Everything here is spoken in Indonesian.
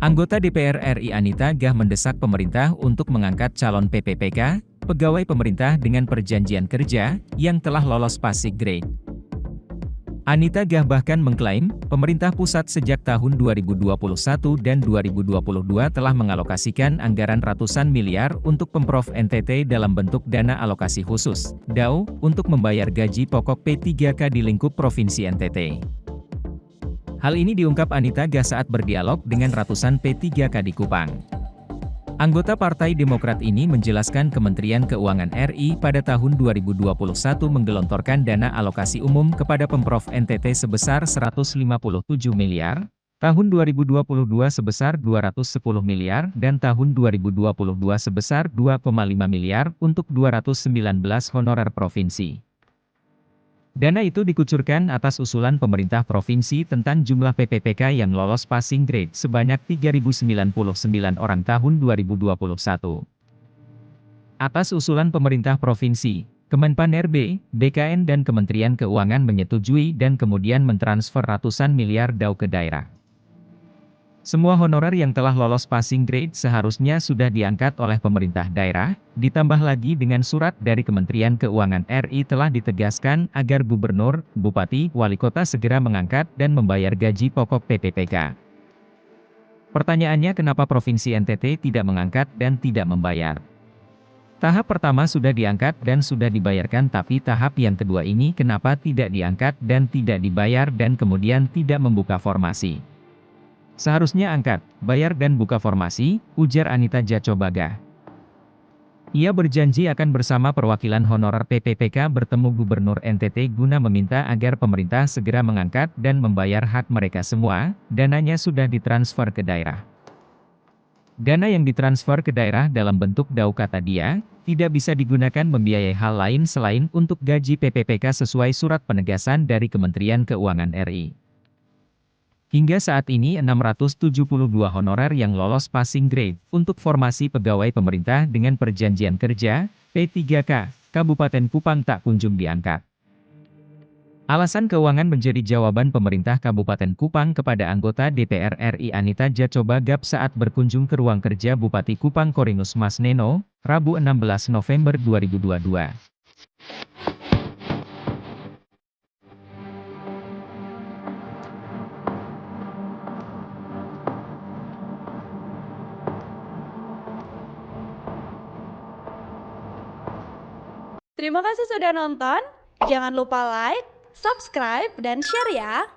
Anggota DPR RI Anita Gah mendesak pemerintah untuk mengangkat calon PPPK, pegawai pemerintah dengan perjanjian kerja, yang telah lolos passing grade. Anita Gah bahkan mengklaim, pemerintah pusat sejak tahun 2021 dan 2022 telah mengalokasikan anggaran ratusan miliar untuk Pemprov NTT dalam bentuk dana alokasi khusus, DAO, untuk membayar gaji pokok P3K di lingkup Provinsi NTT. Hal ini diungkap Anita Gah saat berdialog dengan ratusan P3K di Kupang. Anggota Partai Demokrat ini menjelaskan Kementerian Keuangan RI pada tahun 2021 menggelontorkan dana alokasi umum kepada Pemprov NTT sebesar 157 miliar, tahun 2022 sebesar 210 miliar dan tahun 2022 sebesar 2,5 miliar untuk 219 honorer provinsi. Dana itu dikucurkan atas usulan pemerintah provinsi tentang jumlah PPPK yang lolos passing grade sebanyak 3.099 orang tahun 2021. Atas usulan pemerintah provinsi, Kemenpan RB, BKN dan Kementerian Keuangan menyetujui dan kemudian mentransfer ratusan miliar DAO ke daerah. Semua honorer yang telah lolos passing grade seharusnya sudah diangkat oleh pemerintah daerah, ditambah lagi dengan surat dari Kementerian Keuangan RI telah ditegaskan agar gubernur, bupati, wali kota segera mengangkat dan membayar gaji pokok PPPK. Pertanyaannya kenapa Provinsi NTT tidak mengangkat dan tidak membayar? Tahap pertama sudah diangkat dan sudah dibayarkan, tapi tahap yang kedua ini kenapa tidak diangkat dan tidak dibayar dan kemudian tidak membuka formasi? Seharusnya angkat, bayar dan buka formasi, ujar Anita Jacobaga. Ia berjanji akan bersama perwakilan honorer PPPK bertemu Gubernur NTT guna meminta agar pemerintah segera mengangkat dan membayar hak mereka semua, dananya sudah ditransfer ke daerah. Dana yang ditransfer ke daerah dalam bentuk DAO kata dia, tidak bisa digunakan membiayai hal lain selain untuk gaji PPPK sesuai surat penegasan dari Kementerian Keuangan RI. Hingga saat ini 672 honorer yang lolos passing grade untuk formasi pegawai pemerintah dengan perjanjian kerja, P3K, Kabupaten Kupang tak kunjung diangkat. Alasan keuangan menjadi jawaban pemerintah Kabupaten Kupang kepada anggota DPR RI Anita Jacobaga saat berkunjung ke ruang kerja Bupati Kupang Korinus Mas Neno, Rabu 16 November 2022. Terima kasih sudah nonton. Jangan lupa like, subscribe, dan share ya.